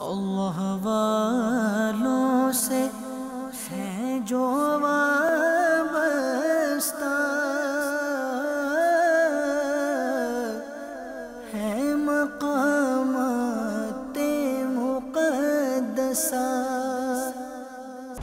अल्लाह वालों से है जो वाबस्ता, है मक़ामाते मुक़द्दसा।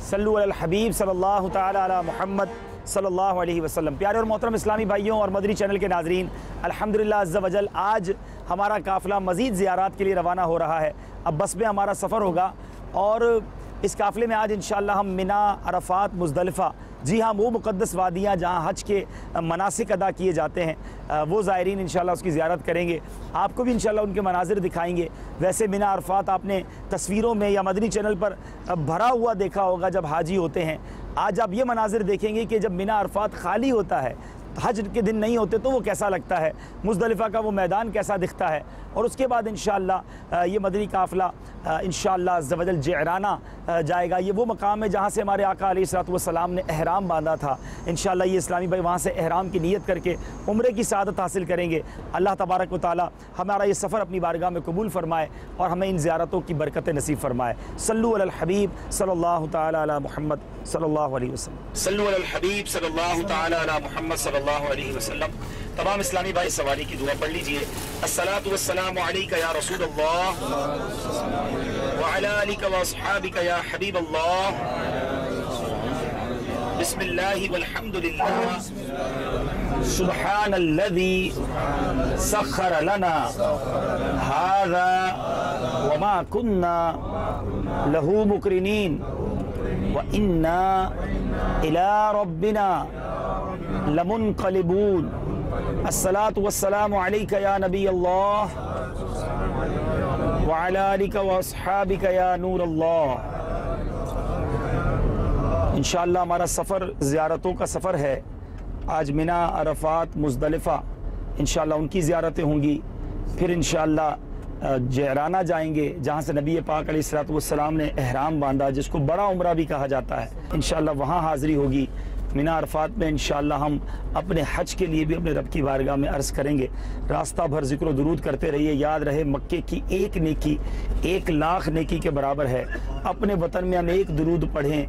सल्लु अलल हबीब सल्लल्लाहु ताला अला मुहम्मद सल्लल्लाहु अलैहि वसल्लम। प्यारे और मोहतरम इस्लामी भाइयों और मदनी चैनल के नाजरीन, अल्हम्दुलिल्लाह अज़्ज़ा वजल आज हमारा काफ़िला मज़ीद ज़ियारात के लिए रवाना हो रहा है। अब बस में हमारा सफ़र होगा और इस काफ़िले में आज इंशाअल्लाह हम मिना, अरफ़ात, मुज़दलिफ़ा, जी हाँ वो मुक़द्दस वादियाँ जहाँ हज के मनासिक अदा किए जाते हैं, वो ज़ायरीन इंशाअल्लाह उसकी ज़ियारत करेंगे। आपको भी इंशाअल्लाह उनके मनाज़िर दिखाएंगे। वैसे मिना अरफ़ात आपने तस्वीरों में या मदनी चैनल पर भरा हुआ देखा होगा जब हाजी होते हैं। आज आप ये मनाज़िर देखेंगे कि जब मिना अरफ़ात खाली होता है, हज के दिन नहीं होते, तो वो कैसा लगता है, मुज़दलिफ़ा का वो मैदान कैसा दिखता है। और उसके बाद इंशाअल्लाह ये मदनी काफ़िला इंशाअल्लाह अज़्ज़ा वजल जिअराना जाएगा। ये वो मकाम है जहाँ से हमारे आका अलैहिस्सलातु वस्सलाम ने एहराम बांधा था। इंशाअल्लाह ये इस्लामी भाई वहाँ से एहराम की नीयत करके उम्रे की सआदत हासिल करेंगे। अल्लाह तबारक व तआला हमारा ये सफ़र अपनी बारगाह में कबूल फ़रमाए और हमें इन ज़ियारतों की बरकत नसीब फ़रमाए। सल्लु अलल हबीब सल्लल्लाहु ताला अला मुहम्मद सल्लल्लाहु अलैहि वसल्लम। सल्लु अलल हबीब सल्लल्लाहु ताला अला मुहम्मद सल्लल्लाहु अलैहि वसल्लम। तमाम इस्लामी भाई सवारी की दुआ पढ़ लीजिए। अस्सलातु वस्सलामु अलैका या रसूलल्लाह व अला आलिका व अस्हाबिका या हबीबल्लाह। बिस्मिल्लाहि वल्हम्दुलिल्लाह सुब्हानल्लज़ी सख्खर लना हाज़ा व मा कुन्ना लहू मुक़रिनीन व इन्ना इला रब्बिना लमुनक़लिबून। अस्सलातु वस्सलामु अलैका या नबी अल्लाह व अला आलिका व अस्हाबिका या नूर अल्लाह। इंशाअल्लाह हमारा सफ़र ज़ियारतों का सफ़र है। आज मिना, अरफ़ात, मुज़दलिफ़ा इंशाअल्लाह उनकी ज़ियारतें होंगी। फिर इंशाअल्लाह जिअराना जाएंगे जहाँ से नबी पाक अलैहिस्सलातु वस्सलाम ने एहराम बांधा, जिसको बड़ा उम्रा भी कहा जाता है। इंशाअल्लाह वहाँ हाज़िरी होगी। मिना अरफ़ात में इंशाअल्लाह हम अपने हज के लिए भी अपने रब की बारगाह में अर्ज़ करेंगे। रास्ता भर ज़िक्र दुरूद करते रहिए। याद रहे मक्के की एक नेकी 1,00,000 नेकी के बराबर है। अपने वतन में हम एक दुरूद पढ़ें,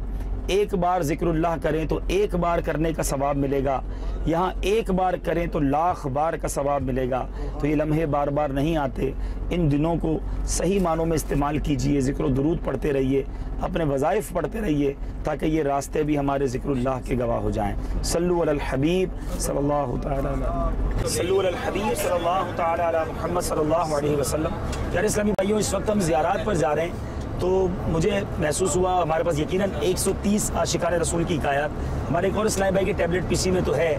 एक बार ज़िक्रुल्लाह करें तो एक बार करने का सवाब मिलेगा। यहाँ एक बार करें तो 1,00,000 बार का सवाब मिलेगा। तो ये लम्हे बार बार नहीं आते। इन दिनों को सही मानों में इस्तेमाल कीजिए। ज़िक्र दुरूद पढ़ते रहिए, अपने वज़ाइफ़ पढ़ते रहिए, ताकि ये रास्ते भी हमारे ज़िक्रुल्लाह के गवाह हो जाएँ। सल्लु अलल हबीब सल्लल्लाहु ताला अला मुहम्मद सल्लल्लाहु अलैहि वसल्लम। यार इस्लामी भाइयों, इस वक्त हम ज़ियारात पर जा रहे हैं, तो मुझे महसूस हुआ हमारे पास यकीनन 130 आशिकाने रसूल की हिकायत हमारे एक और इस्लामी भाई के टैबलेट पीसी में तो है,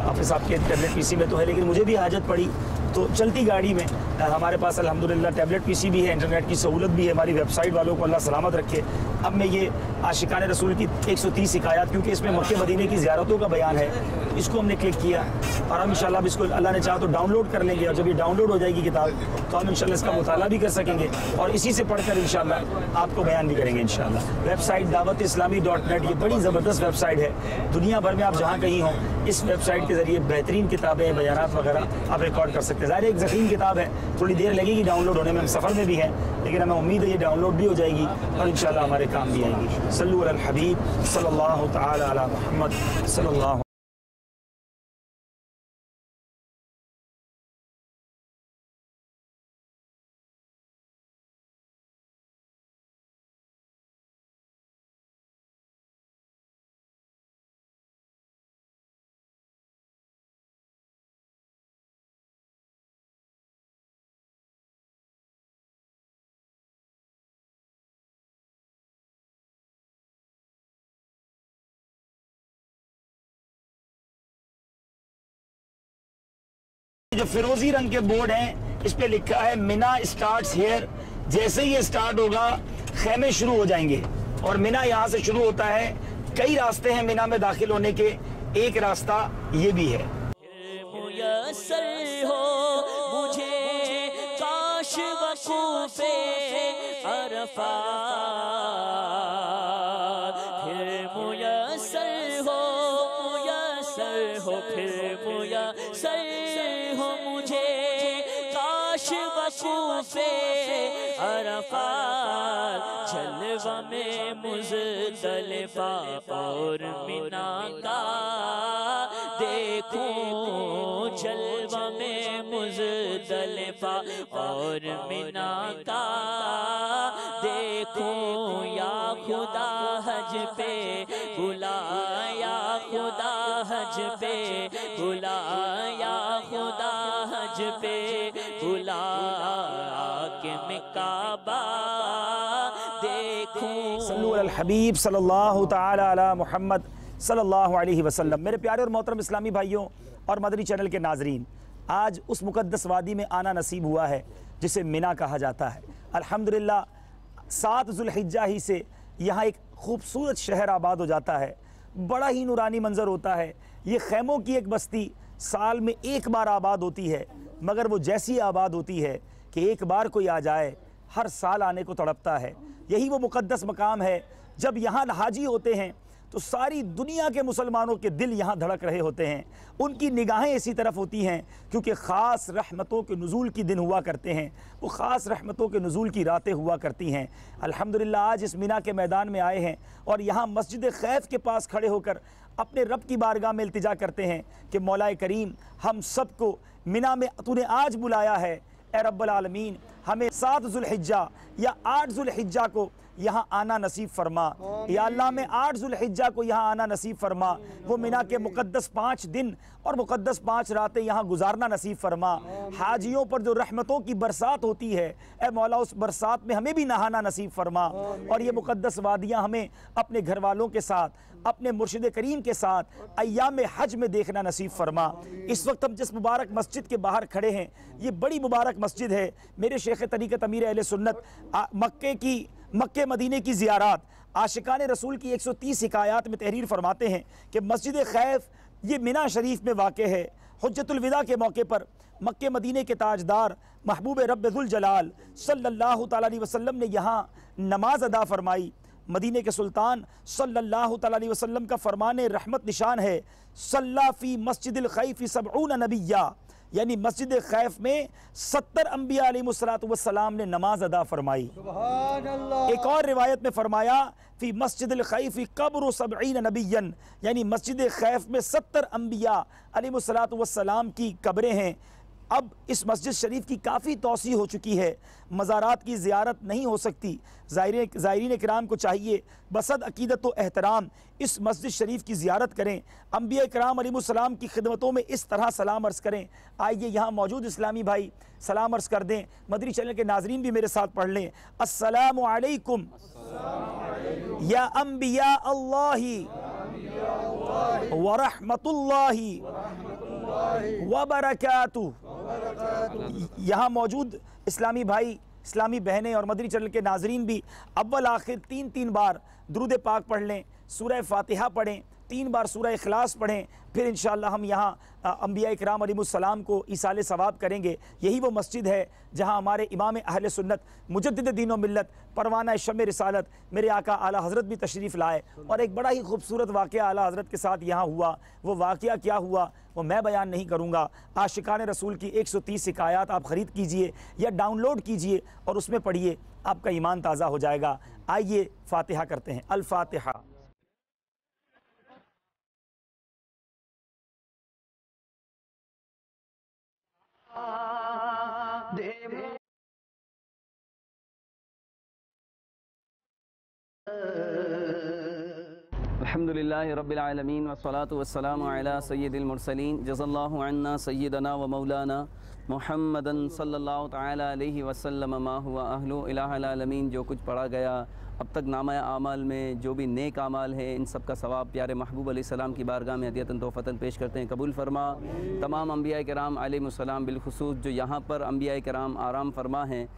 हाफिज़ साहब के टैबलेट पीसी में तो है, लेकिन मुझे भी हाजत पड़ी तो चलती गाड़ी में हमारे पास अल्हम्दुलिल्लाह टैबलेट पीसी भी है, इंटरनेट की सहूलत भी है। हमारी वेबसाइट वालों को अल्लाह सलामत रखे। अब मैं ये आशिकाने रसूल की 130 हिकायत, क्योंकि इसमें मक्के मदीने की ज़ियारतों का बयान है, इसको हमने क्लिक किया और हम इंशाअल्लाह इसको अल्लाह ने चाहा तो डाउनलोड कर लेंगे। और जब ये डाउनलोड हो जाएगी किताब तो हम इंशाअल्लाह इसका मुताला भी कर सकेंगे और इसी से पढ़कर इंशाअल्लाह आपको बयान भी करेंगे इंशाअल्लाह। वेबसाइट दावत-ए-इस्लामी.net ये बड़ी ज़बरदस्त वेबसाइट है। दुनिया भर में आप जहाँ कहीं हों, इस वेबसाइट के ज़रिए बेहतरीन किताबें, बयानात वगैरह आप रिकॉर्ड कर सकते हैं। ज़ाहिर एक ज़ख़ीम किताब है, थोड़ी देर लगेगी डाउनलोड होने में, हम सफ़र में भी हैं, लेकिन हमें उम्मीद है ये डाउनलोड भी हो जाएगी और इंशाअल्लाह हमारे काम भी आएंगी। सल्लु अलल हबीब सल्लल्लाहु ताला अला मुहम्मद सल्लल्लाहु। जो फिरोजी रंग के बोर्ड हैं, इस पे लिखा है मिना स्टार्ट्स हियर। जैसे ही ये स्टार्ट होगा खेमे शुरू हो जाएंगे और मिना यहाँ से शुरू होता है। कई रास्ते हैं मिना में दाखिल होने के, एक रास्ता ये भी है। मुयस्सर हो मुझे काश वक़ूफ़े अरफ़ात, फिर मुयस्सर हो फिर मुयस्सर हो मुझे काश वकूफे अरफात, जलवा में मुज़दलिफा और मिना का देखूं, जलवा में मुज़दलिफा और मिना का देखूं। या खुदा हज पे बुलाया, खुदा हज पे बुलाया, खुदा हज पे बुला के मैं काबा देखूं। सल्लल्लाहु अल हबीब सल्लल्लाहु ताला अला मुहम्मद सल्लल्लाहु अलैहि वसल्लम। मेरे प्यारे और मोहतरम इस्लामी भाइयों और मदनी चैनल के नाजरीन, आज उस मुक़द्दस वादी में आना नसीब हुआ है जिसे मिना कहा जाता है। अल्हम्दुलिल्लाह 7 ज़ुल्हिज्जा ही से यहाँ एक खूबसूरत शहर आबाद हो जाता है। बड़ा ही नूरानी मंज़र होता है। ये खैमों की एक बस्ती साल में एक बार आबाद होती है, मगर वो जैसी आबाद होती है कि एक बार कोई आ जाए हर साल आने को तड़पता है। यही वो मुक़द्दस मकाम है। जब यहाँ हाजी होते हैं तो सारी दुनिया के मुसलमानों के दिल यहाँ धड़क रहे होते हैं। उनकी निगाहें इसी तरफ होती हैं क्योंकि ख़ास रहमतों के नुज़ूल की दिन हुआ करते हैं, वो ख़ास रहमतों के नुज़ूल की रातें हुआ करती हैं। अल्हम्दुलिल्लाह आज इस मिना के मैदान में आए हैं और यहाँ मस्जिद खैफ के पास खड़े होकर अपने रब की बारगाह में इल्तिजा करते हैं कि मौलाए करीम, हम सबको मिना में तूने आज बुलाया है, ए रब्बुल आलमीन हमें 7 ज़ुल्हिज्जा या 8 ज़ुल्हिज्जा को यहाँ आना नसीब फरमा। या अल्लाह में 8 ज़ुल्हिज्जा को यहाँ आना नसीब फरमा। वो मिना के मुक़द्दस 5 दिन और मुक़द्दस 5 रातें यहाँ गुजारना नसीब फरमा। हाजियों पर जो रहमतों की बरसात होती है, ए मौला उस बरसात में हमें भी नहाना नसीब फरमा। और ये मुक़द्दस वादियाँ हमें अपने घर वालों के साथ, अपने मुर्शिद करीम के साथ अय्याम हज में देखना नसीब फरमा। इस वक्त हम जिस मुबारक मस्जिद के बाहर खड़े हैं, ये बड़ी मुबारक मस्जिद है। मेरे शेख तरीक़त अमीर अहले सुन्नत मक्के मदीने की ज़ियारात आशिकान रसूल की 130 हिकायात में तहरीर फरमाते हैं कि मस्जिद खैफ ये मिना शरीफ में वाक़ है। हुज्जतुल विदा के मौके पर मक्के मदीने के ताजदार महबूब रब्बुल जलाल सल्लल्लाहु ताला अलैहि वसल्लम ने यहाँ नमाज अदा फरमाई। मदीने के सुल्तान सल्लल्लाहु ताला अलैहि वसल्लम का फरमान रहमत निशान है, सल्ला फ़ी मस्जिदिल खैफ़ 70 नबिय्या, यानी मस्जिद खैफ में 70 अंबिया अलैहिमुस्सलातु वस्सलाम ने नमाज अदा फरमाई। एक और रिवायत में फरमाया फ़ी मस्जिदिल खैफ़ क़ब्रु 70 नबिय्यन, यानी मस्जिद खैफ में 70 अंबिया अलैहिमुस्सलातु वस्सलाम की कब्रें हैं। अब इस मस्जिद शरीफ की काफ़ी तौसी हो चुकी है, मज़ारात की ज़ियारत नहीं हो सकती। ज़ायरीन किराम को चाहिए बसद अकीदत व एहतराम इस मस्जिद शरीफ की ज़ियारत करें, अंबिया किराम अलैहिमुस्सलाम की खिदमतों में इस तरह सलाम अर्ज़ करें। आइए यहाँ मौजूद इस्लामी भाई सलाम अर्ज़ कर दें। मदनी चैनल के नाजरीन भी मेरे साथ पढ़ लें, अस्सलामु अलैकुम या अंबिया अल्लाही व रहमतुल्लाही व बरकातुहू। यहाँ मौजूद इस्लामी भाई, इस्लामी बहनें और मदनी चैनल के नाजरीन भी अव्वल आखिर 3 बार दुरूद पाक पढ़ लें, सूरह फातिहा पढ़ें, 3 बार सूरह इखलास पढ़ें, फिर इंशाअल्लाह हम यहाँ अंबिया इकराम अलैहिमुस्सलाम को ईसाले सवाब करेंगे। यही वो मस्जिद है जहाँ हमारे इमाम अहले सुन्नत मुजद्दिद दीन व मिल्लत परवाना शम रिसालत मेरे आका आला हज़रत भी तशरीफ़ लाए। और एक बड़ा ही खूबसूरत वाक़या आला हज़रत के साथ यहाँ हुआ। वो वाक़या क्या हुआ वो मैं बयान नहीं करूँगा। आशिकान रसूल की 130 हिकायात आप ख़रीद कीजिए या डाउनलोड कीजिए और उसमें पढ़िए, आपका ईमान ताज़ा हो जाएगा। आइए फ़ातिहा करते हैं। अल फ़ातिहा। अल्हम्दुलिल्लाहि रब्बिल आलमीन वस्सलातु वस्सलामु अला सय्यिदिल मुरसलीन जज़ल्लाहु अन्ना सय्यदना व मौलाना मुहम्मदन सल्लल्लाहु तआला अलैहि वसल्लम मा हुवा अहलु इलाहिल आलमीन। जो कुछ पढ़ा गया अब तक नामा आमाल में जो भी नेक आमाल है, इन सब का सवाब प्यारे महबूब अलैहिस्सलाम की बारगाह में हदियतन तोहफ़तन पेश करते हैं। कबूल फरमा। तमाम अंबिया किराम अलैहिमुस्सलाम बिलखुसूस जो यहाँ पर अंबिया किराम आराम फरमा हैं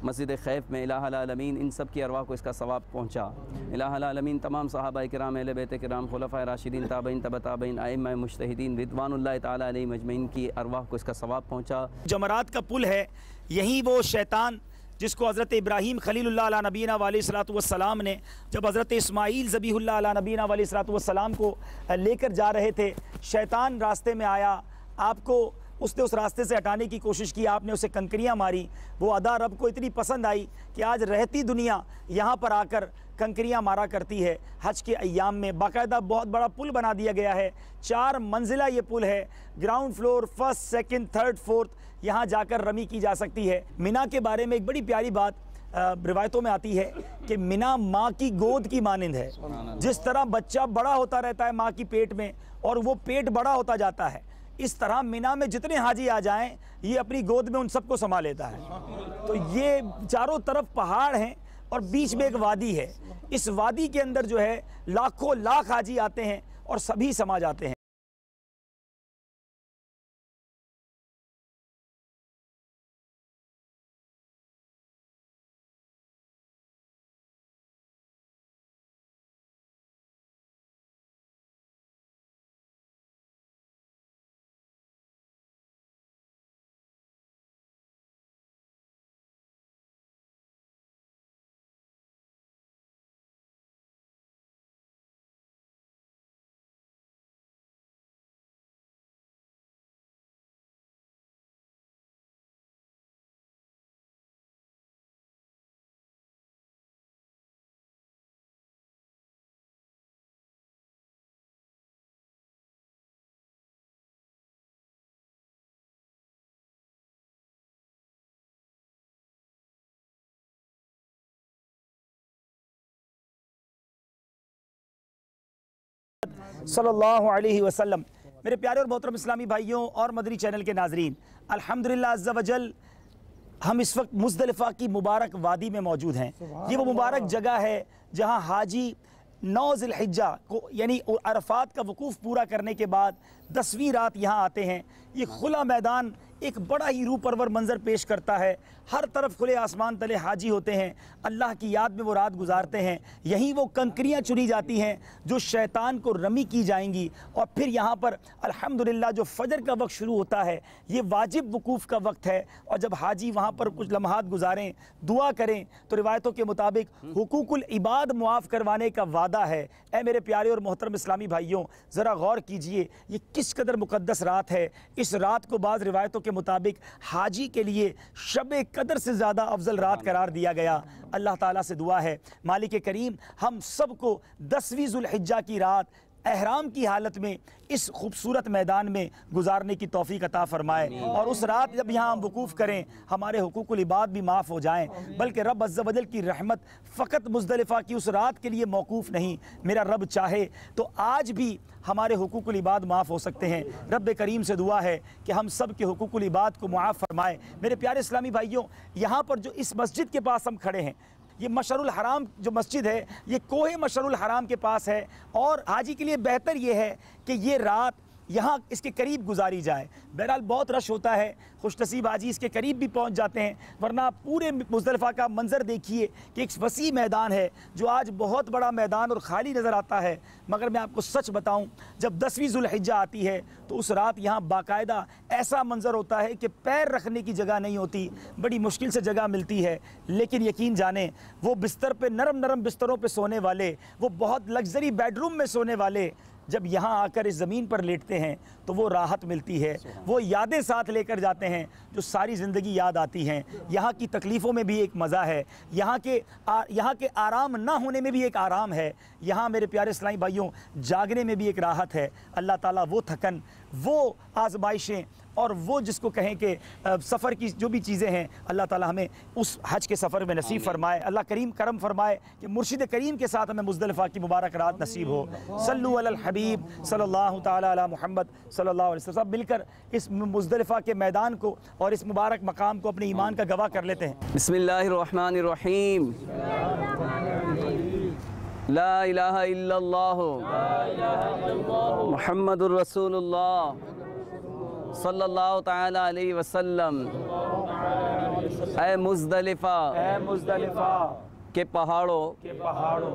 मस्जिद खैफ में, इलाहुल आलमीन इन सब की अरवाह को इसका सवाब पहुँचा। इलाहुल आलमीन तमाम सहाबा किराम, अहले बैत किराम, खुलफ़ाए राशिदीन, ताबईन, तबा ताबईन, आइम्मा मुज्तहिदीन रिदवानुल्लाहि ताला अलैहिम अजमईन की अरवाह को इसका सवाब पहुँचा। जमरात का पुल है, यहीं वो शैतान जिसको हज़रत इब्राहीम खलीलुल्लाह अला नबीना अलैहिस्सलातु वस्सलाम ने जब हज़रत इस्माईल ज़बीहुल्लाह अला नबीना अलैहिस्सलातु वस्सलाम को लेकर जा रहे थे, शैतान रास्ते में आया, आपको उसने उस रास्ते से हटाने की कोशिश की, आपने उसे कंकरियाँ मारी। वो अदा रब को इतनी पसंद आई कि आज रहती दुनिया यहाँ पर आकर कंकरियाँ मारा करती है। हज के अय्याम में बाकायदा बहुत बड़ा पुल बना दिया गया है, 4 मंजिला ये पुल है, ground floor, first, second, third, fourth, यहाँ जाकर रमी की जा सकती है। मिना के बारे में एक बड़ी प्यारी बात रिवायतों में आती है कि मिना माँ की गोद की मानिंद है। जिस तरह बच्चा बड़ा होता रहता है माँ की पेट में और वो पेट बड़ा होता जाता है, इस तरह मिना में जितने हाजी आ जाएं ये अपनी गोद में उन सबको संभाल लेता है। तो ये चारों तरफ पहाड़ हैं और बीच में एक वादी है। इस वादी के अंदर जो है लाखों लाख हाजी आते हैं और सभी समा जाते हैं। सल्लल्लाहु अलैहि वसल्लम। मेरे प्यारे और मोहतरम इस्लामी भाइयों और मदनी चैनल के नाजरीन, अल्हम्दुलिल्लाह अज़्ज़ा वजल हम इस वक्त मुज़दलिफ़ा की मुबारक वादी में मौजूद हैं। ये वो मुबारक जगह है जहाँ हाजी 9 ज़िलहिज्जा को यानी अरफात का वकूफ़ पूरा करने के बाद 10वीं रात यहाँ आते हैं। ये खुला मैदान एक बड़ा ही रूह परवर मंज़र पेश करता है। हर तरफ खुले आसमान तले हाजी होते हैं, अल्लाह की याद में वो रात गुजारते हैं। यहीं वो कंकरियाँ चुनी जाती हैं जो शैतान को रमी की जाएंगी और फिर यहाँ पर अल्हम्दुलिल्लाह जो फ़जर का वक्त शुरू होता है, ये वाजिब वकूफ़ का वक्त है। और जब हाजी वहाँ पर कुछ लम्हात गुजारें, दुआ करें, तो रिवायतों के मुताबिक हुकूकुल इबाद मुआफ़ करवाने का वादा है। ऐ मेरे प्यारे और मोहतरम इस्लामी भाइयों, ज़रा गौर कीजिए ये किस कदर मुक़द्दस रात है। इस रात को बाज़ रिवायतों के मुताबिक हाजी के लिए शब कदर से ज़्यादा अफजल रात करार दिया गया। अल्लाह ताला से दुआ है मालिक करीम हम सबको 10वीं ज़ुल्हिज्जा की रात एहराम की हालत में इस खूबसूरत मैदान में गुजारने की तौफीक अता फ़रमाए। और उस रात जब यहाँ हम वकूफ़ करें, हमारे हुकूकुल इबाद भी माफ़ हो जाएँ, बल्कि रब अज़्ज़ा वजल की रहमत फ़कत मुज़दलिफ़ा की उस रात के लिए मौकूफ़ नहीं, मेरा रब चाहे तो आज भी हमारे हुकूकुल इबाद माफ़ हो सकते हैं। रब करीम से दुआ है कि हम सब के हुकूकुल इबाद को मुआफ़ फ़रमाए। मेरे प्यारे इस्लामी भाइयों, यहाँ पर जो इस मस्जिद के पास हम खड़े हैं, ये मशरुल हराम जो मस्जिद है, ये कोहे मशरुल हराम के पास है। और हाजी के लिए बेहतर ये है कि ये रात यहाँ इसके करीब गुजारी जाए। बहरहाल बहुत रश होता है, खुशनसीब हाजी इसके करीब भी पहुँच जाते हैं, वरना पूरे मुज़दलिफ़ा का मंज़र देखिए कि एक वसी मैदान है जो आज बहुत बड़ा मैदान और ख़ाली नज़र आता है। मगर मैं आपको सच बताऊँ, जब 10वीं ज़ुल्हिज्जा आती है तो उस रात यहाँ बाकायदा ऐसा मंज़र होता है कि पैर रखने की जगह नहीं होती, बड़ी मुश्किल से जगह मिलती है। लेकिन यकीन जाने वो बिस्तर पे नरम नरम बिस्तरों पे सोने वाले, वो बहुत लग्जरी बेडरूम में सोने वाले जब यहाँ आकर इस ज़मीन पर लेटते हैं तो वो राहत मिलती है, वो यादें साथ लेकर जाते हैं जो सारी ज़िंदगी याद आती हैं। यहाँ की तकलीफ़ों में भी एक मज़ा है, यहाँ के आराम ना होने में भी एक आराम है, यहाँ मेरे प्यारे इस्लामी भाइयों जागने में भी एक राहत है। अल्लाह ताला वो थकन, वो आज़माइशें और वो जिसको कहें कि सफ़र की जो भी चीज़ें हैं, अल्लाह ताला हमें उस हज के सफ़र में नसीब फ़रमाए। अल्लाह करीम करम फ़रमाए कि मुर्शिद करीम के साथ हमें मुज़दलिफ़ा की मुबारक रात नसीब हो। सल्लु अलल हबीब सल्लल्लाहु ताला अला मुहम्मद सल्लल्लाहु अलैहि वसल्लम। सब मिलकर इस मुज़दलिफ़ा के मैदान को और इस मुबारक मकाम को अपने ईमान का गवाह कर लेते हैं। बिस्मिल्लाहिर्रहमानिर्रहीम। ला इलाहा इल्लल्लाह मुहम्मदुर रसूलुल्लाह सल्लल्लाहु ताला अलैहि वसल्लम। ऐ मुज़दलिफ़ा के पहाड़ों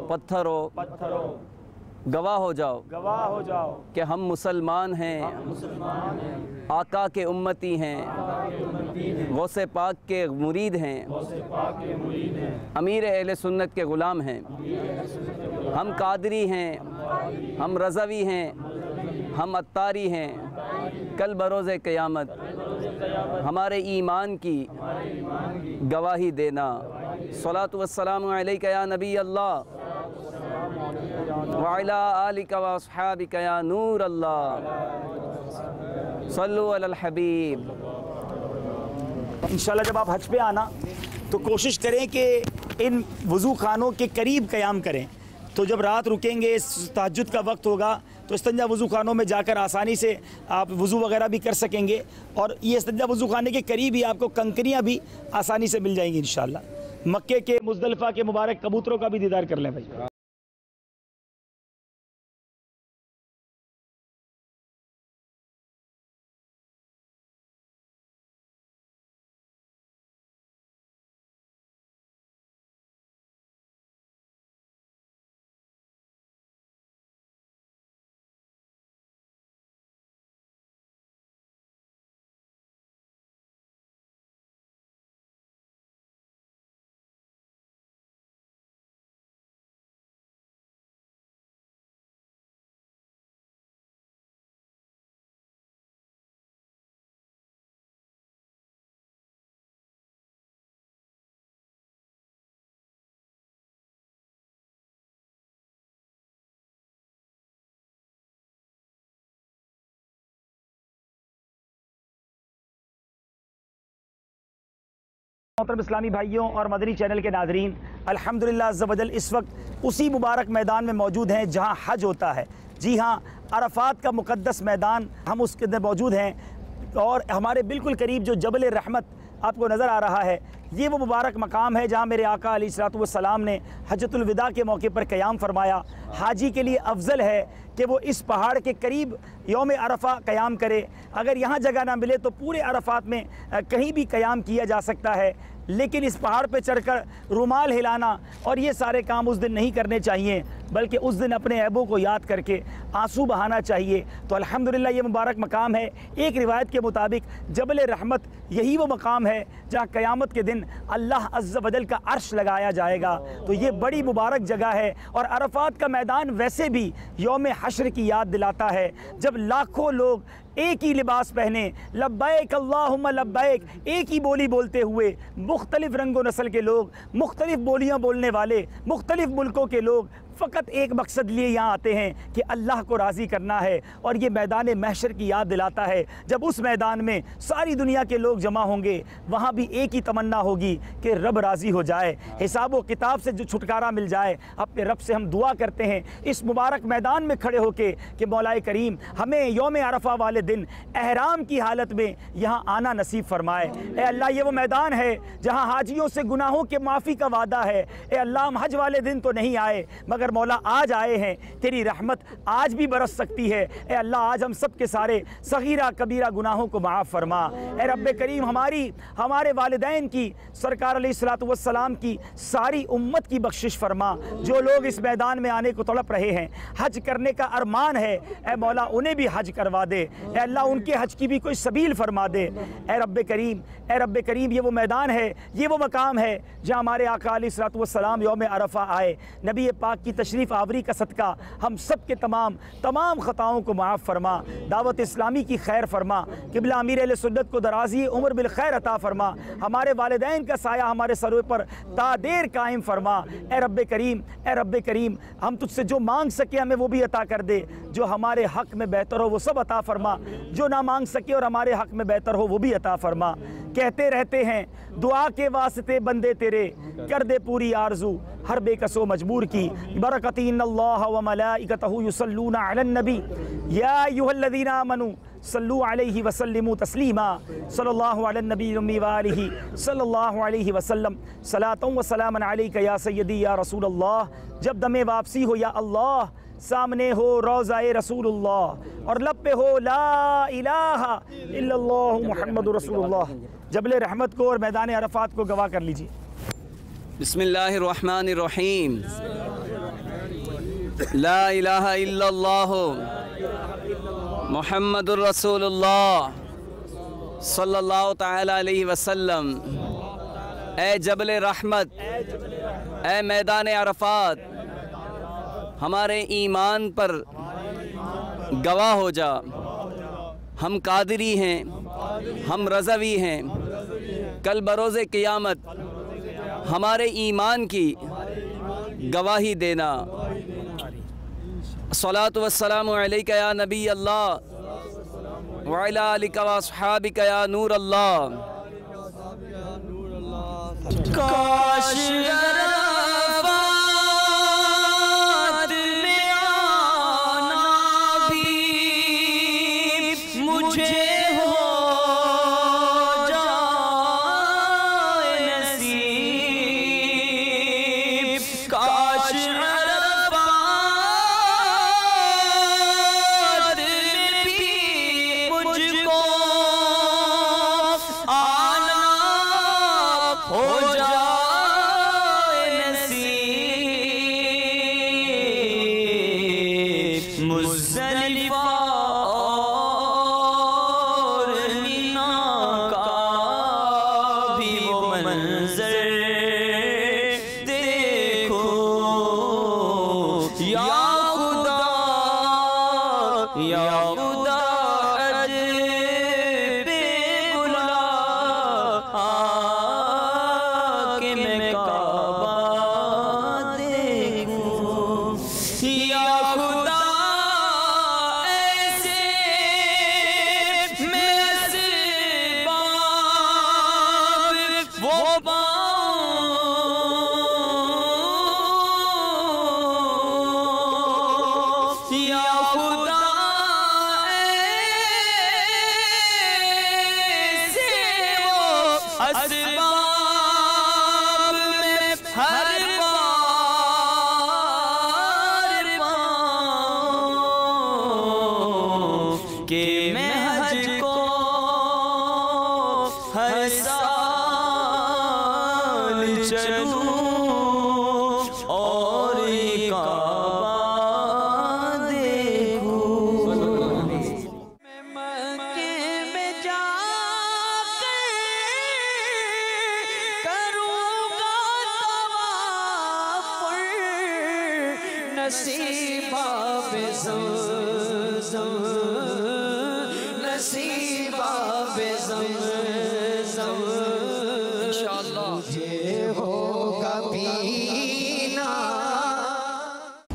पत्थरों गवाह हो जाओ कि हम मुसलमान हैं, आका के उम्मती हैं, गौसे पाक के मुरीद हैं, अमीर अहले सुन्नत के ग़ुलाम हैं। हम कादरी हैं, हम रज़वी हैं, हम अत्तारी हैं। कल बरोज़े क़यामत हमारे ईमान की गवाही देना। सलातु वस्सलामु अलैका या नबी अल्लाह व अला आलिका व अस्हाबिका या नूर अल्लाह, सल्लु अलल हबीब। इंशाल्लाह जब आप हज पे आना तो कोशिश करें कि इन वज़ू खानों के करीब क़याम करें। तो जब रात रुकेंगे, तहज्जुद का वक्त होगा, तो इस्तंजा वज़ू खानों में जाकर आसानी से आप वज़ू वगैरह भी कर सकेंगे। और ये इस्तंजा वज़ू खाने के करीब ही आपको कंकरियाँ भी आसानी से मिल जाएंगी इंशाल्लाह। मक्के के मुज़दलिफ़ा के मुबारक कबूतरों का भी दीदार कर लें भाई। मोहतरम इस्लामी भाइयों और मदनी चैनल के नाजरीन, अल्हम्दुलिल्लाह अज़्ज़ा वजल इस वक्त उसी मुबारक मैदान में मौजूद हैं जहां हज होता है। जी हाँ, अरफात का मुक़द्दस मैदान, हम उसके अंदर मौजूद हैं और हमारे बिल्कुल करीब जो जबल रहमत आपको नज़र आ रहा है, ये वो मुबारक मकाम है जहाँ मेरे आका अलैहिस्सलातु वस्सलाम ने हज्जतुल विदा के मौके पर क़याम फरमाया। हाजी के लिए अफजल है कि वो इस पहाड़ के करीब यौम अरफा क़याम करे। अगर यहाँ जगह ना मिले तो पूरे अरफात में कहीं भी क़याम किया जा सकता है, लेकिन इस पहाड़ पे चढ़कर रुमाल हिलाना और ये सारे काम उस दिन नहीं करने चाहिए, बल्कि उस दिन अपने ऐबों को याद करके आंसू बहाना चाहिए। तो अल्हम्दुलिल्लाह ये मुबारक मकाम है। एक रिवायत के मुताबिक जबल रहमत यही वो मकाम है जहाँ क़यामत के दिन अल्लाह अज़्ज़ा वजल का अर्श लगाया जाएगा। तो ये बड़ी मुबारक जगह है। और अरफात का मैदान वैसे भी यौम हश्र की याद दिलाता है, जब लाखों लोग एक ही लिबास पहने, लब्बैक अल्लाहुम्मा लब्बैक, एक ही बोली बोलते हुए, मुख्तलिफ़ रंगो नस्ल के लोग, मुख्तलिफ़ बोलियाँ बोलने वाले, मुख्तलिफ़ मुल्कों के लोग फ़कत एक मकसद लिए यहाँ आते हैं कि अल्लाह को राज़ी करना है। और ये मैदान महशर की याद दिलाता है, जब उस मैदान में सारी दुनिया के लोग जमा होंगे, वहाँ भी एक ही तमन्ना होगी कि रब राज़ी हो जाए, हिसाब व किताब से जो छुटकारा मिल जाए। अपने रब से हम दुआ करते हैं इस मुबारक मैदान में खड़े होके कि मौलाए करीम हमें यौम अरफा वाले दिन एहराम की हालत में यहाँ आना नसीब फरमाए। ए अल्लाह, ये वो मैदान है जहाँ हाजियों से गुनाहों के माफ़ी का वादा है। ए अल्लाह, हम हज वाले दिन तो नहीं आए, मगर मौला आज आए हैं, तेरी रहमत आज भी बरस सकती है। ए अल्लाह, आज हम सब के सारे सगीरा कबीरा गुनाहों को माफ़ फरमा। ए रब्बे करीम, हमारे वालिदैन की, सरकार अलैहिस्सलातु वस्सलाम की सारी उम्मत की बख्शिश फरमा। जो लोग इस मैदान में आने को तड़प रहे हैं, हज करने का अरमान है, ए मौला उन्हें भी हज करवा दे। ए अल्लाह, उनके हज की भी कोई सबील फरमा दे। ए रब्बे करीम, ये वो मैदान है, ये वो मकाम है जहाँ हमारे आका अलैहिस्सलातु वस्सलाम यौम अरफा आए। नबी पाक की तशरीफ़ आवरी का सदका हम सब के तमाम ख़ताओं को माफ़ फरमा, दावत इस्लामी की खैर फरमा, क़िबला अमीर अहले सुन्नत को दराज़ी उम्र बिल खैर अता फरमा, हमारे वालिदैन का साया हमारे सरों पर तादेर कायम फरमा। ए रब्बे करीम, हम तुझसे जो मांग सके हमें वो भी अता कर दे, जो हमारे हक़ में बेहतर हो वो सब अता फरमा, जो ना मांग सके और हमारे हक़ में बेहतर हो वो भी अता फरमा। कहते रहते हैं दुआ के वास्ते बंदे तेरे, कर दे पूरी आरज़ू हर बेकसो मजबूर की। बरकती इन्नल्लाह व मलाइकतहु युसल्लूना अलन नबी या अय्युहल्लज़ीना आमनू सल्लु अलैहि व सल्लिमू तस्लीमा। सल्लल्लाहु अलन नबी व आलिहि सल्लल्लाहु अलैहि वसल्लम। सलातुन व सलामन अलैका या सय्यदी या रसूलल्लाह। जब दमे वापसी हो या अल्लाह, सामने हो रोज़ाए रसूलुल्लाह और लब पे हो ला इलाहा इल्लल्लाहु मुहम्मदुर रसूलुल्लाह। जबल रहमत को और मैदान अरफात को गवाह कर लीजिए। बिस्मिल्लाहिर्रहमानिर्रहीम। ला इलाहा इल्लल्लाह मुहम्मदुर रसूलुल्लाह सल्लल्लाहु तआला अलैहि वसल्लम। ए जबल रहमत, ए मैदान अरफात, हमारे ईमान पर गवाह हो जा। हम कादरी हैं, हम रज़वी हैं, कल बरोज़े क़ियामत हमारे ईमान की गवाही देना। सलातु वस्सलामु अलैका या नबी अल्लाह व अला आलिका व अस्हाबिका या नूर अल्लाह। काश अरफ़ात में आना भी मुझे हो जाए नसीब। काश अरफ़ात में भी मुझको आना हो जाए नसीब। मुज़्दलिफ़ा और मिना का भी वो मंज़र देखो। या खुदा अज पे बुला के मैं काबा देखूं। या खुदा ऐसे मैं असबाब वो पाऊं। या खुदा ऐसे वो असबाब में हर बार पाऊं कि मैं हज को हर साल चलूं और काबा देखूं। मक्के में जाकर करूँगा तवाफ़, नसीबा बेज़म, नसीबा बेज़म इंशाअल्लाह मुझे होगा पीना।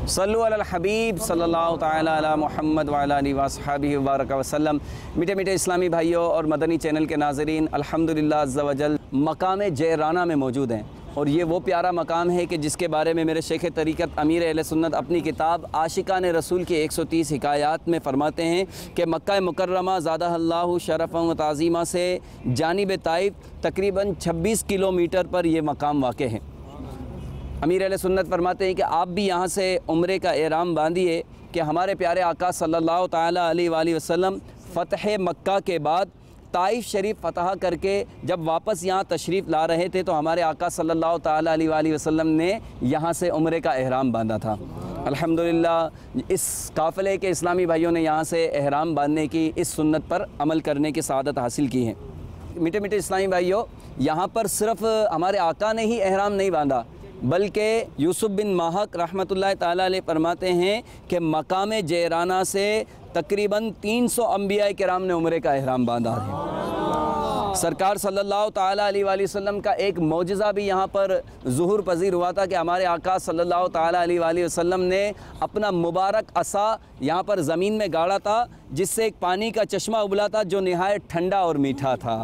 सल्लु अलल हबीब सल्लल्लाहु ताला अला मुहम्मद व अला आलिहि व अस्हाबिहि व बारक वसल्लम। मीठे मीठे इस्लामी भाइयों और मदनी चैनल के नाज़रीन, अल्हम्दुलिल्लाह अज़्ज़ा वजल मकाम जयराना में मौजूद हैं और ये वो प्यारा मकाम है कि जिसके बारे में मेरे शेख तरीक़त अमीर अहले सुन्नत अपनी किताब आशिकान रसूल की 130 हिकायात में फ़रमाते हैं कि मक्का मुकर्रमा ज़ादहल्लाहु शरफ़न व ताज़ीमा से जानिब ताइफ तकरीबन 26 किलोमीटर पर यह मकाम वाक़ है। अमीर अहले सुन्नत फरमाते हैं कि आप भी यहाँ से उम्रे का एहराम बांधिए कि हमारे प्यारे आका सल्लल्लाहु ताला अलैहि वसल्लम फ़तह मक्का के बाद ताइफ शरीफ फ़तह करके जब वापस यहाँ तशरीफ़ ला रहे थे तो हमारे आका सल्लल्लाहु ताला अलैहि वसल्लम ने यहाँ से उम्रे का एहराम बांधा था। अल्हम्दुलिल्लाह इस काफ़िले के इस्लामी भाइयों ने यहाँ से एहराम बांधने की इस सुन्नत पर अमल करने की सआदत हासिल की है। मीठे मीठे इस्लामी भाइयों, यहाँ पर सिर्फ़ हमारे आका ने ही एहराम नहीं बांधा बल्कि यूसुफ बिन माहक रहमतुल्लाह ताला अलैह फरमाते हैं कि मकाम जयराना से तकरीबन 300 अंबिया किराम ने उम्रे का एहराम बांधा है। सरकार सल्लल्लाहु ताला अलैहि वसल्लम का एक मौजज़ा भी यहाँ पर ज़ुहूर पज़ीर हुआ था कि हमारे आका सल्लल्लाहु ताला अलैहि वसल्लम ने अपना मुबारक असा यहाँ पर ज़मीन में गाड़ा था जिससे एक पानी का चश्मा उबला था जो नहायत ठंडा और मीठा था।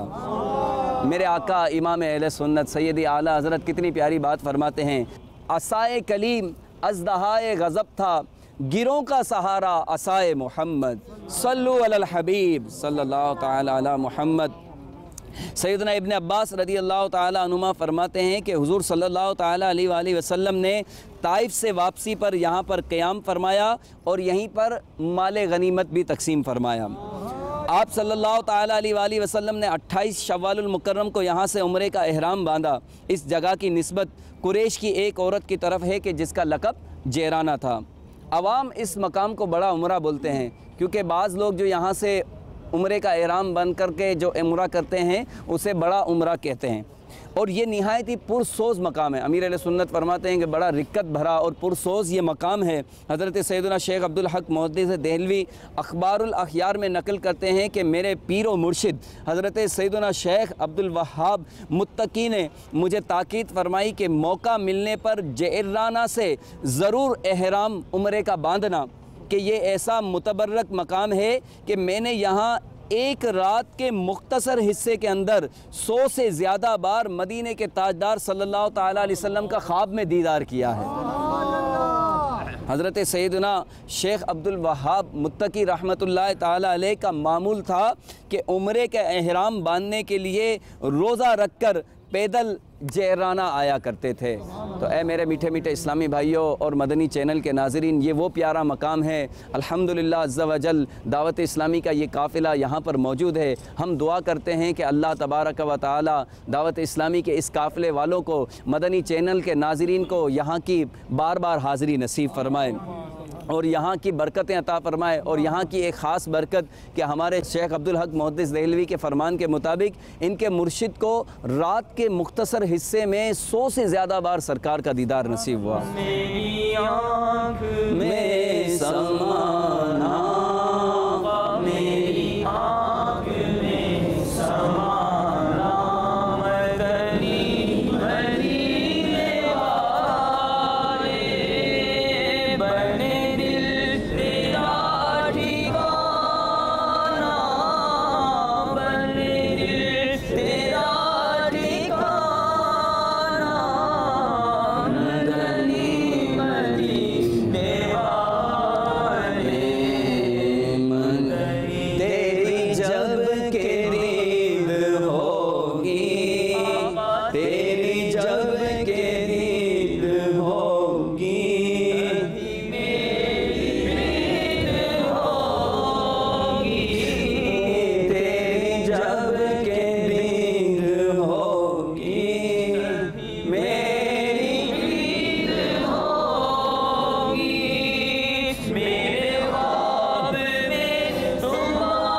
मेरे आका इमाम अहले सुन्नत सैयदी आला हज़रत कितनी प्यारी बात फरमाते हैं, असाए कलीम अज़दहाए गज़ब था, गिरों का सहारा असाए मोहम्मद, सल्लु अलल हबीब सल्लल्लाहु ताला अला मुहम्मद। सैयदना इब्न अब्बास रज़ियल्लाहु ताला अनुमा फरमाते हैं कि हुज़ूर सल्लल्लाहु ताला अलैहि वसल्लम ने ताइफ से वापसी पर यहाँ पर क़याम फरमाया और यहीं पर माल गनीमत भी तकसीम फरमाया। आप सल्लल्लाहु ताला अलैहि वसल्लम ने 28 शव्वालुल मुकर्रम को यहाँ से उम्रे का एहराम बांधा। इस जगह की निस्बत कुरैश की एक औरत की तरफ है कि जिसका लक़ब जयराना था। अवाम इस मकाम को बड़ा उम्रा बोलते हैं क्योंकि बाज़ लोग जो यहाँ से उम्रे का एहराम बन करके जो उम्रा करते हैं उसे बड़ा उम्रा कहते हैं। और ये निहायत ही पुरसोज़ मकाम है। अमीर अहले सुन्नत फरमाते हैं कि बड़ा रिक्कत भरा और पुरसोज़ ये मकाम है। हज़रत सैयदना शेख अब्दुल हक मुहद्दिस देहलवी अखबारुल अखयार में नकल करते हैं कि मेरे पीर व मुर्शिद हज़रत सैयदना शेख अब्दुल वहाब मुत्तकी ने मुझे ताकीद फरमाई कि मौका मिलने पर जिराना से ज़रूर एहराम उम्रे का बांधना, कि ये ऐसा मुतबर्रक मकाम है कि मैंने यहाँ एक रात के मुख्तसर हिस्से के अंदर 100 से ज़्यादा बार मदीने के ताजदार सल्लल्लाहु ताला अलैहि वसल्लम का ख्वाब में दीदार किया है। हज़रत सैयदना शेख अब्दुल वहाब मुत्तकी रहमतुल्लाह ताला अलैह का मामूल था कि उम्रे के एहराम बांधने के लिए रोज़ा रखकर पैदल जहराना आया करते थे। तो ऐ मेरे मीठे मीठे इस्लामी भाइयों और मदनी चैनल के नाज़रीन, ये वो प्यारा मकाम है। अल्हम्दुलिल्लाह अज़्ज़ा वजल दावत इस्लामी का ये काफ़िला यहाँ पर मौजूद है। हम दुआ करते हैं कि अल्लाह तबारक व तआला दावत इस्लामी के इस काफ़िले वालों को, मदनी चैनल के नाज़रीन को यहाँ की बार बार हाज़िरी नसीब फ़रमाए और यहाँ की बरकतें अता फ़रमाए। और यहाँ की एक ख़ास बरकत कि हमारे शेख अब्दुल हक मुहद्दिस देहलवी के फ़रमान के मुताबिक इनके मुर्शिद को रात के मुख्तसर हिस्से में 100 से ज़्यादा बार सरकार का दीदार नसीब हुआ। मेरी आँख में समाना, मेरी आँख में समाना, मदनी मदीने वाले बने दिल तेरा ठिकाना, बने दिल तेरा ठिकाना, मदनी मदीने वाले, तेरी जब के दीद होगी, तेरी जब के दीद होगी, तेरी जब के दीद होगी, मेरी दीद होगी, मेरे ख्वाब में तुम्हारा,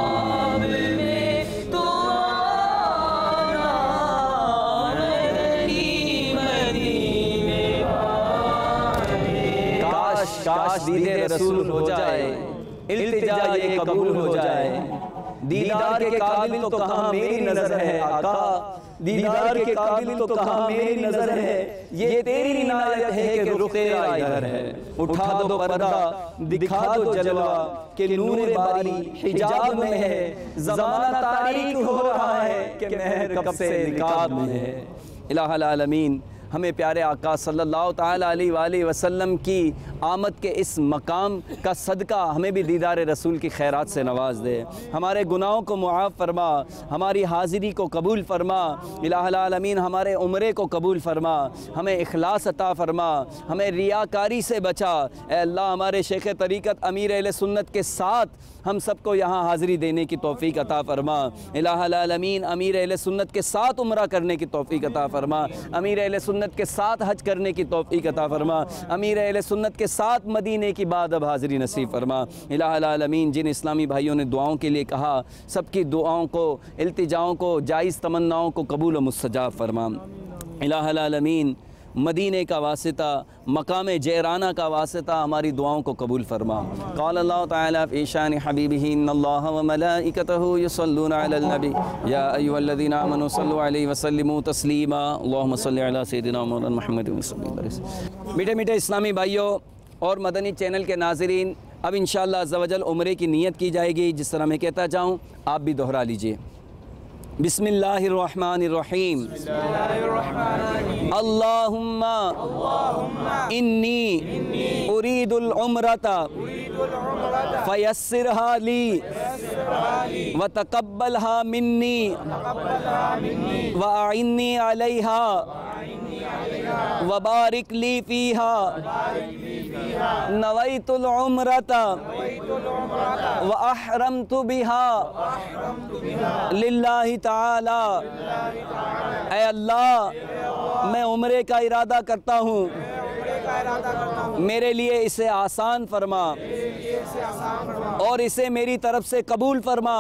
मेरे ख्वाब में तुम्हारा, मदनी मदीने वाले। काश काश दीदे रसूल हो जाए, इल्तिजा ये कबूल हो जाए। दीदार के काबिल तो कहाँ मेरी नजर है आका, दीदार के काबिल तो कहाँ मेरी नजर है। ये तेरी इनायत है कि रुख तेरा इधर है। उठा दो पर्दा, दिखा दो जलवा, कि नूर बारी हिजाब में है। ज़माना तारीक हो रहा है कि महर कब से निकाब में है। इलाहुल आलमीन हमें प्यारे आका सल्लल्लाहु ताला अलैहि वसल्लम की आमद के इस मकाम का सदका हमें भी दीदार रसूल की खैरात से नवाज दे। हमारे गुनाहों को मुआफ़ फरमा, हमारी हाज़िरी को कबूल फरमा। इलाहुल आलमीन हमारे उम्रे को कबूल फरमा, हमें इखलास अता फरमा, हमें रियाकारी से बचा। ए अल्लाह हमारे शेख तरीक़त अमीर अहले सुन्नत के साथ हम सबको यहाँ हाज़िरी देने की तौफ़ीक अता फरमा। इलाहुल आलमीन अमीर अहले सुन्नत के साथ उम्रा करने की तौफ़ीक अता फरमा, अमीर अहले सुन्नत के साथ हज करने की तौफ़ीक अता फरमा, अमीर अहले सुन्नत के साथ मदीने की बाद अब हाज़िरी नसीब फरमा। इलाहुल आलमीन जिन इस्लामी भाइयों ने दुआओं के लिए कहा, सबकी दुआओं को, इल्तिजाओं को, जायज़ तमन्नाओं को कबूल व मुस्तजाब फरमा। इलाहुल आलमीन मदीने का वासिता, मकाम जैराना का वासिता हमारी दुआओं को कबूल फरमा। क़ाल अल्लाह तआला फ़ी शान हबीबिही इन्नल्लाह व मलाइकतहु युसल्लूना अलल नबी या अय्युहल्लज़ीना आमनू सल्लु अलैहि व सल्लिमू तस्लीमा। अल्लाहुम्मा सल्लि अला सय्यिदिना मौलाना मुहम्मद वसल्लम। मीठे मीठे इस्लामी भाइयों और मदनी चैनल के नाज़रीन, अब इंशाअल्लाह अज़्ज़ा वजल उम्रे की नीयत की जाएगी। जिस तरह मैं कहता जाऊँ आप भी दोहरा लीजिए। बिस्मिल्लाहिर्रहमानिर्रहीम। अल्लाहुम्मा इन्नी उरीदुल उम्रता फयस्सिरहा ली व तक़ब्बलहा मिन्नी व अइन्नी अलैहा व बारिक ली फ़ीहा नवैतुल उम्रता व अहरमतु बिहा लिल्लाहि ताला। ऐ अल्लाह मैं उम्रे का इरादा करता हूँ, मेरे लिए इसे आसान फरमा और इसे मेरी तरफ से कबूल फरमा।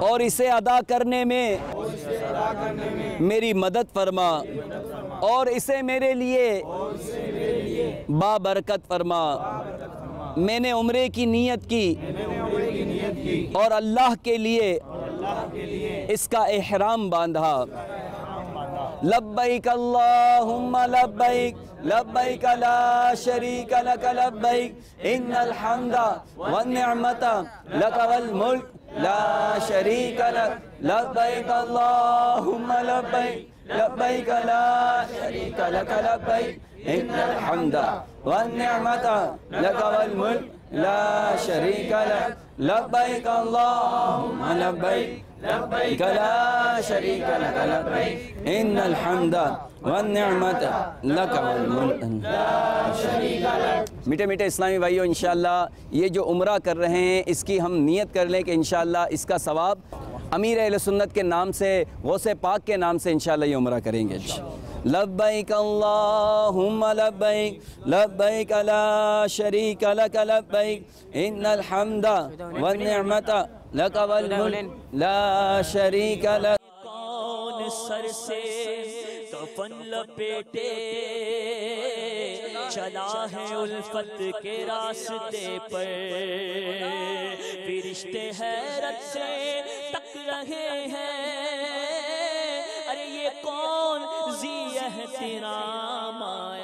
और इसे अदा करने में मेरी मदद फरमा और इसे मेरे लिए बाबरकत फरमा। मैंने उम्रे की नियत की और अल्लाह के लिए इसका एहराम बांधा। लब्बैक अल्लाहुम्मा लब्बैक लब्बैक ला शरीक लक लब्बैक इन्नल हम्दा वन निअमता लक वल मुल्क ला शरीक लक लब्बैक अल्लाहुम्मा लब्बैक लब्बैक ला शरीक लक लब्बैक इन्नल हम्दा वन निअमता लक वल मुल्क ला शरीक लक लब्बैक अल्लाहुम्मा लब्बैक लब्बैक ला शरीक लक लब्बैक इन्नल हम्दा वन निअमत लक वल मुल्क ला शरीक लक। मीठे मीठे इस्लामी भाइयों, इंशाअल्लाह ये जो उम्रा कर रहे हैं इसकी हम नियत कर लें कि इंशाअल्लाह इसका सवाब अमीर अहले सुन्नत के नाम से, गौसे पाक के नाम से इंशाअल्लाह ये उम्रा करेंगे। लब्बैक अल्लाहुम्मा लब्बैक लब्बैक ला शरीक लक लब्बैक इन्नल हम्दा वन निअमत लक वल मुल्क ला शरीक लक। कौन सर से कफन लपेटे चला है उल्फत के रास्ते पर, फरिश्ते हैरत से तक रहे हैं, अरे ये कौन जी एहतराम आया